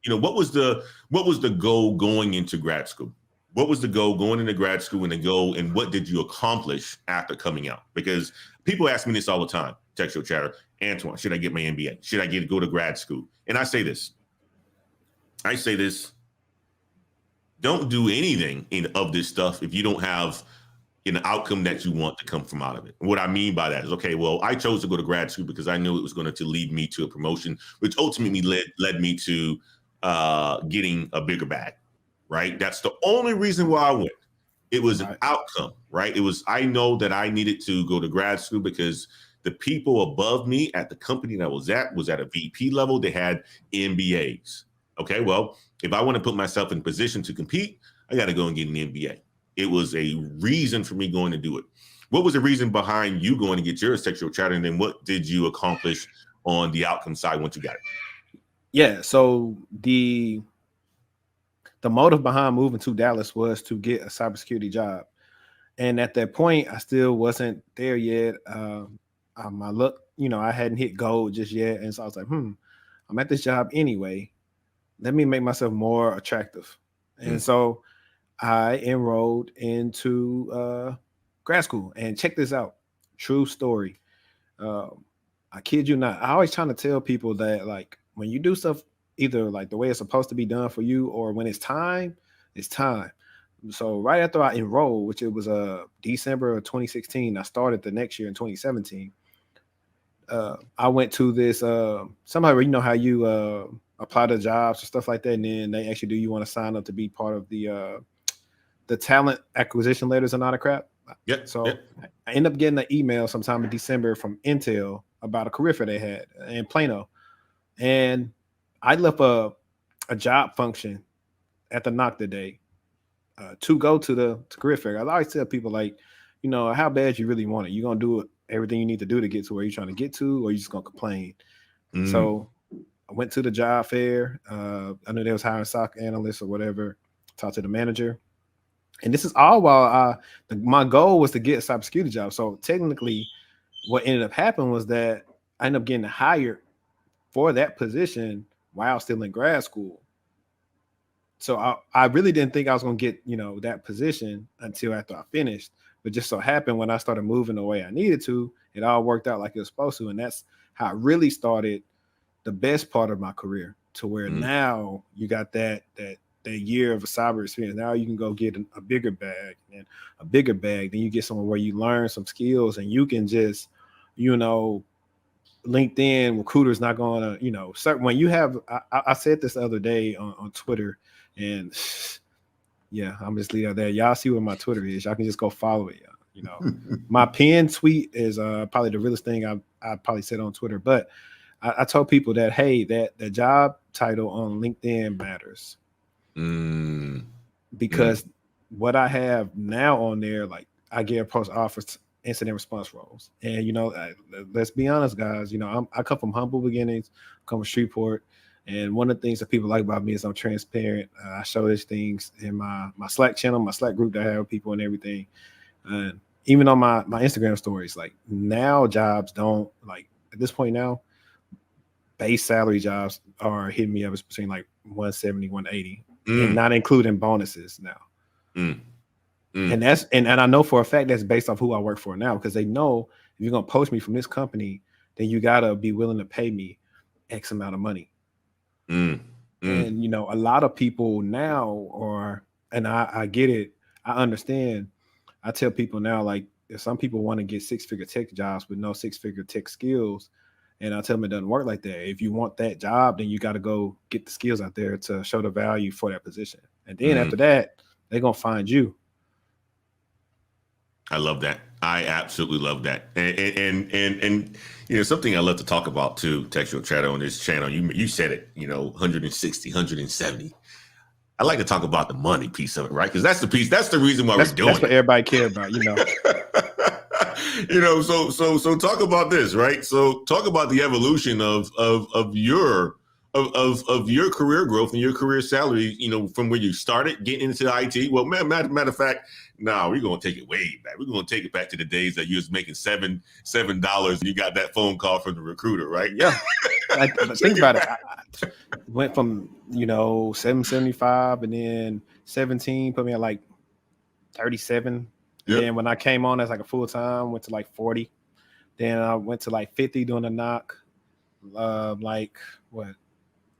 what was the goal going into grad school? What was the goal going into grad school and what did you accomplish after coming out? Because people ask me this all the time, textual chatter, Antoine, should I get my MBA? Should I go to grad school? And I say this, don't do anything of this stuff if you don't have an outcome that you want to come from out of it. And what I mean by that is, okay, well, I chose to go to grad school because I knew it was going to lead me to a promotion, which ultimately led me to getting a bigger bag, right? That's the only reason why I went. It was an outcome, right? I know that I needed to go to grad school because the people above me at the company that I was at a VP level. They had MBAs. Okay, well, if I want to put myself in position to compete, I got to go and get an MBA. It was a reason for me going to do it. What was the reason behind you going to get your textual chatter? And then what did you accomplish on the outcome side once you got it? Yeah, so the motive behind moving to Dallas was to get a cybersecurity job. And at that point, I still wasn't there yet. My luck, I hadn't hit gold just yet. And so I was like, I'm at this job anyway. Let me make myself more attractive. And so I enrolled into grad school. And check this out. True story. I kid you not. I always trying to tell people that, like, when you do stuff either like the way it's supposed to be done for you or when it's time, it's time. So right after I enrolled, which it was December of 2016, I started the next year in 2017. I went to this somehow, how you apply to jobs or stuff like that, and then they actually do you want to sign up to be part of the talent acquisition letters and all that crap. Yep. So I ended up getting an email sometime in December from Intel about a career fair they had in Plano, and I left a job function at the knock today to go to the career fair. I always tell people, like, how bad you really want it. You're gonna do everything you need to do to get to where you're trying to get to, or you're just gonna complain. So I went to the job fair. I knew they was hiring SOC analysts or whatever. Talked to the manager, and this is all while my goal was to get a cybersecurity job. So technically, what ended up happening was that I ended up getting hired for that position while still in grad school. So I really didn't think I was going to get, that position until after I finished. But just so happened when I started moving the way I needed to, it all worked out like it was supposed to. And that's how I really started the best part of my career, to where now you got that year of a cyber experience. Now you can go get a bigger bag, and a bigger bag. Then you get somewhere where you learn some skills and you can just, LinkedIn recruiters not going to, certain when you have, I said this the other day on Twitter, and yeah, I'm just leaving it there. Y'all see what my Twitter is. Y'all can just go follow it. My pinned tweet is probably the realest thing I probably said on Twitter. But I told people that, hey, that the job title on LinkedIn matters. Because what I have now on there, like, I get post offers incident response roles. And, let's be honest, guys, I come from humble beginnings, come from Streetport. And one of the things that people like about me is I'm transparent. I show these things in my Slack channel, my Slack group that I have with people and everything. And even on my Instagram stories, like, now jobs don't, like, at this point now, base salary jobs are hitting me up between like 170, 180, and not including bonuses now. And that's and I know for a fact that's based off who I work for now, because they know if you're gonna poach me from this company, then you gotta be willing to pay me X amount of money. And a lot of people now are, and I get it, I understand. I tell people now, like, if some people want to get 6-figure tech jobs with no 6-figure tech skills, and I tell them it doesn't work like that. If you want that job, then you got to go get the skills out there to show the value for that position. And then after that, they're going to find you. I love that. I absolutely love that. And something I love to talk about too, textual chatter on this channel, you said it, 160, 170. I like to talk about the money piece of it, right? Because that's the piece, that's the reason why we're doing it. That's what everybody care about, So talk about this, right? So talk about the evolution of your career growth and your career salary, from where you started getting into IT. Well, matter of fact, we're going to take it way back. We're going to take it back to the days that you was making $7 and you got that phone call from the recruiter, right? Yeah. But think about it. I went from 775, and then 17 put me at like 37. And then when I came on as like a full time, went to like 40. Then I went to like 50 doing a knock. Like what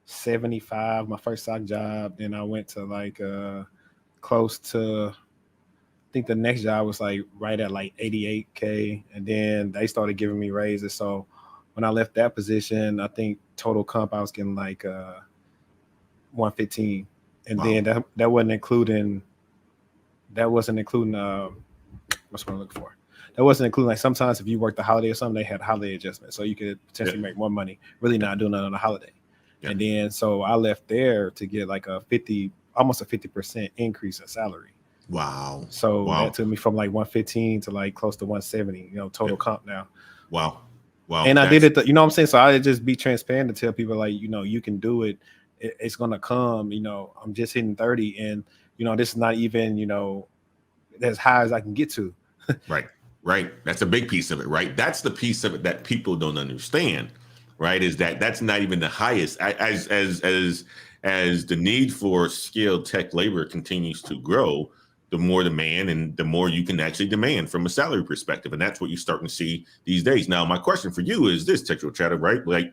75, my first SOC job. Then I went to like close to, I think the next job was like right at like 88K. And then they started giving me raises. So when I left that position, I think total comp I was getting like 115. And then that wasn't including what's what I'm looking for. That wasn't including like sometimes if you worked the holiday or something, they had holiday adjustments. So you could potentially make more money, really not doing that on a holiday. And then so I left there to get like almost a 50% increase in salary. Wow. So that took me from like 115 to like close to 170, total comp now. Wow. And I did it, what I'm saying? So I just be transparent to tell people like, you can do it. It's going to come, I'm just hitting 30 and, this is not even, as high as I can get to. Right. That's a big piece of it, right? That's the piece of it that people don't understand, right? Is that's not even the highest. As the need for skilled tech labor continues to grow, the more demand and the more you can actually demand from a salary perspective. And that's what you're starting to see these days. Now, my question for you is this, Textual Chatter, right? Like,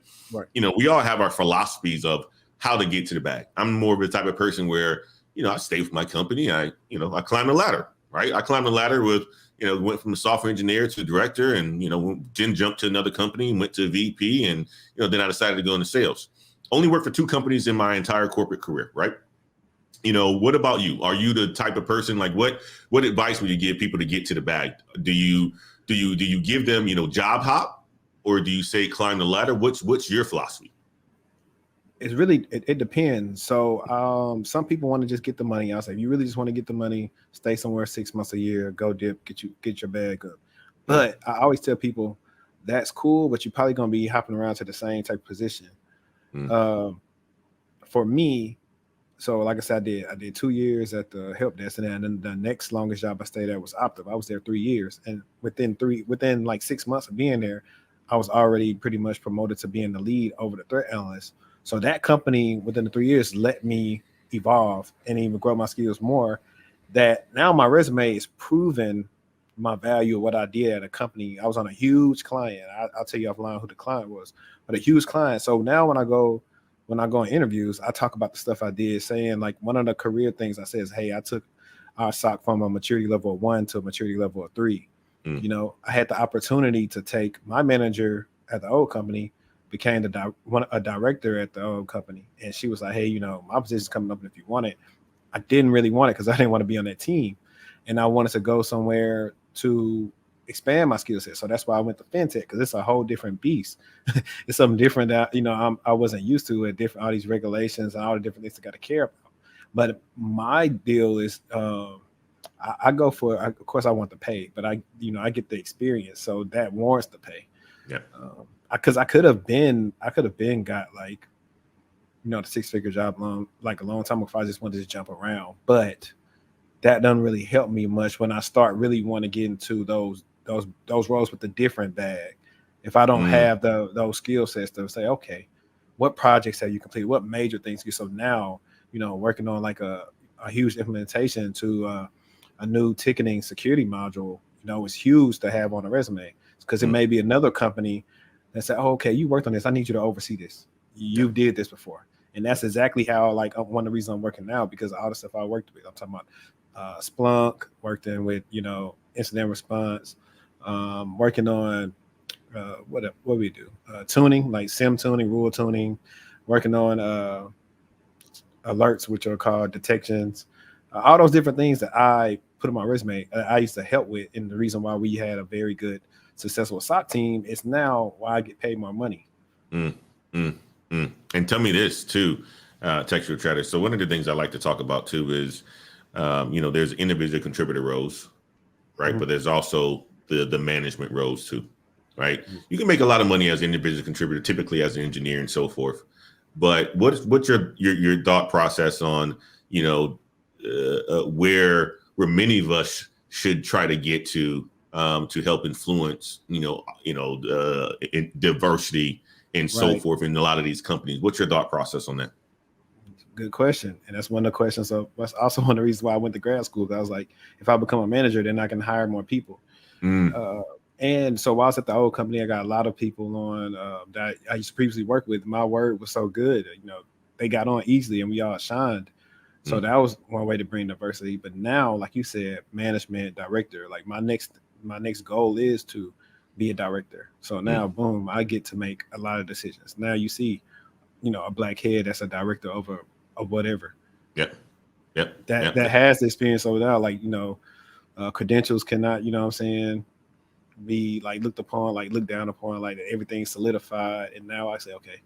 we all have our philosophies of how to get to the bag. I'm more of the type of person where, I stay with my company. I climb the ladder, right? I climbed the ladder with, went from a software engineer to director and, then jumped to another company, went to VP. And, then I decided to go into sales. Only worked for 2 companies in my entire corporate career, right? What about you? Are you the type of person, like what advice would you give people to get to the bag? Do you give them, job hop, or do you say climb the ladder? What's your philosophy? It's really, it depends. So some people want to just get the money. I'll say, if you really just want to get the money, stay somewhere 6 months, a year, go dip, get your bag up. But I always tell people that's cool, but you're probably going to be hopping around to the same type of position. For me, so like I said, I did 2 years at the help desk, and then the next longest job I stayed at was Optiv. I was there 3 years, and within like 6 months of being there, I was already pretty much promoted to being the lead over the threat analyst. So that company within the 3 years let me evolve and even grow my skills more. That now my resume is proving my value of what I did at a company. I was on a huge client. I'll tell you offline who the client was, but a huge client. So now when I go on interviews, I talk about the stuff I did, saying like one of the career things I said is, hey, I took our SOC from a maturity level of 1 to a maturity level of 3. I had the opportunity to take my manager at the old company, became a director at the old company. And she was like, hey, my position's coming up, and if you want it. I didn't really want it because I didn't want to be on that team. And I wanted to go somewhere to expand my skill set. So that's why I went to fintech, because it's a whole different beast. It's something different that, I wasn't used to, all these regulations and all the different things I got to care about. But my deal is, I go for, of course I want the pay, but I get the experience. So that warrants the pay. Yeah. Because I could have been got like, the 6-figure job like a long time ago if I just wanted to jump around. But that doesn't really help me much when I start really want to get into those roles with a different bag. If I don't have those skill sets to say, okay, what projects have you completed? What major things? So now, working on like a huge implementation to a new ticketing security module, is huge to have on a resume, because it may be another company that said, oh, okay, you worked on this. I need you to oversee this. You did this before. And that's exactly how, like, one of the reasons I'm working now, because all the stuff I worked with, I'm talking about Splunk, worked in with, incident response, working on what we do, tuning, like SIM tuning, rule tuning, working on alerts, which are called detections, all those different things that I put on my resume. I used to help with, and the reason why we had a very good, successful SOC team is now why I get paid more money. And tell me this too, Textual Chatter. So one of the things I like to talk about too is, there's individual contributor roles, right? But there's also the management roles too, right? You can make a lot of money as an individual contributor, typically as an engineer and so forth. But what's your thought process on, where many of us should try to get to help influence, diversity and so forth in a lot of these companies. What's your thought process on that? Good question. And that's one of the questions. So that's also one of the reasons why I went to grad school. I was like, if I become a manager, then I can hire more people. And so while I was at the old company, I got a lot of people on that I used to previously work with. My word was so good. They got on easily and we all shined. So that was one way to bring diversity. But now, like you said, management, director, like my next goal is to be a director. So now, boom, I get to make a lot of decisions. Now you see, a black head that's a director of whatever. That has the experience over there. Like, credentials cannot, what I'm saying, be like looked upon, like looked down upon, like everything's solidified. And now I say, okay,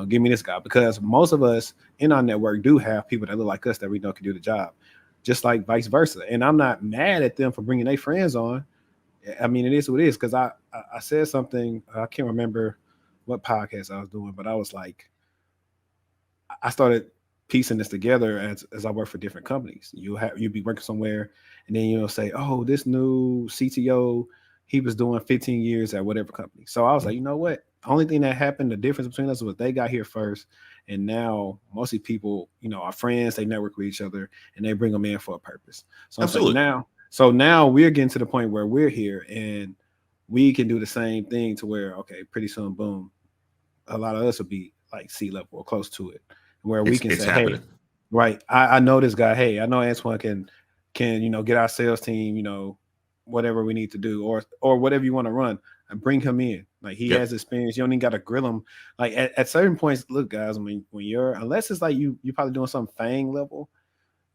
give me this guy, because most of us in our network do have people that look like us that we know can do the job, just like vice versa. And I'm not mad at them for bringing their friends on. I mean, it is what it is. Because I said something, I can't remember what podcast I was doing, but I was like, I started piecing this together as I work for different companies. You'll be working somewhere, and then you'll say, oh, this new CTO, he was doing 15 years at whatever company. So I was like, you know what? The only thing that happened, the difference between us was they got here first. And now mostly people, are friends, they network with each other and they bring them in for a purpose. So absolutely. Now we're getting to the point where we're here and we can do the same thing to where, okay, pretty soon, boom, a lot of us will be like C-level or close to it, where we can say, happening. Hey, right, I know this guy. Hey, I know Antoine can, get our sales team, whatever we need to do, or whatever you want to run, and bring him in. Like he has experience. You don't even got to grill him. Like at certain points, look, guys, I mean, when unless it's like you're probably doing some FANG level,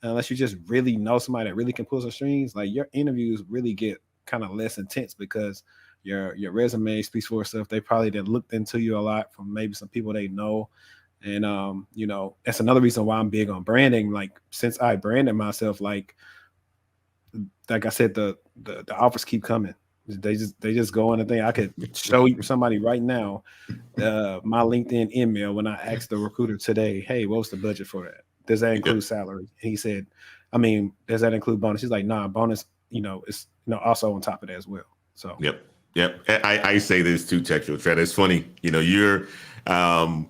unless you just really know somebody that really can pull some strings, like your interviews really get kind of less intense because your resume speaks for itself. They probably did looked into you a lot from maybe some people they know. And that's another reason why I'm big on branding. Like since I branded myself, like I said, the offers keep coming. They just go on the thing. I could show you somebody right now my LinkedIn email when I asked the recruiter today, hey, what's the budget for that? Does that include salary? And he said, I mean, does that include bonus? He's like, nah, bonus, is also on top of that as well. So Yep. I say this too, Technical Threat. It's funny, you're I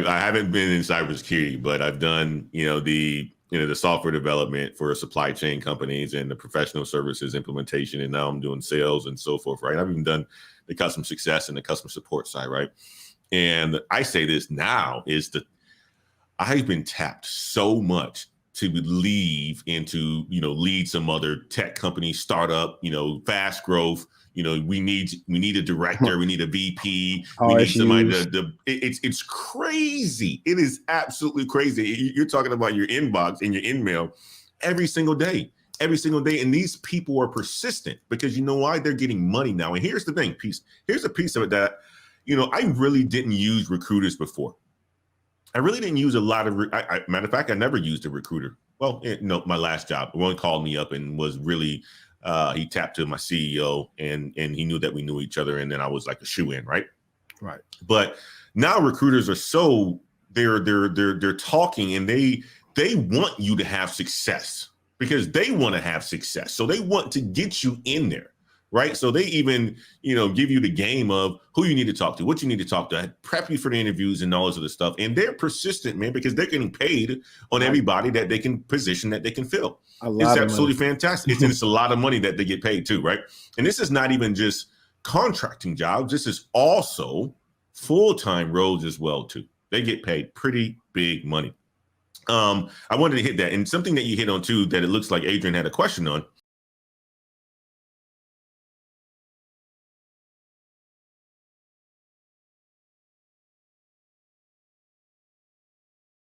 haven't been in cybersecurity, but I've done, the software development for supply chain companies and the professional services implementation. And now I'm doing sales and so forth, right? I've even done the customer success and the customer support side, right? And I say this now is that I've been tapped so much to leave into, lead some other tech company, startup, fast growth. We need a director, we need a VP, we need somebody it's crazy. It is absolutely crazy. You're talking about your inbox and your email every single day. And these people are persistent because you know why? They're getting money now. And here's the thing, here's a piece of it that, I really didn't use recruiters before. I really didn't use a lot of, matter of fact, I never used a recruiter. Well, my last job, one called me up and was really, he tapped to my CEO and he knew that we knew each other. And then I was like a shoe in, right? Right. But now recruiters are they're talking and they want you to have success because they want to have success. So they want to get you in there. Right. So they even, give you the game of who you need to talk to, what you need to talk to, prep you for the interviews and all this other stuff. And they're persistent, man, because they're getting paid on everybody that they can position, that they can fill. It's absolutely fantastic. It's a lot of money that they get paid too. Right. And this is not even just contracting jobs. This is also full-time roles as well, too. They get paid pretty big money. I wanted to hit that. And something that you hit on, too, that it looks like Adrian had a question on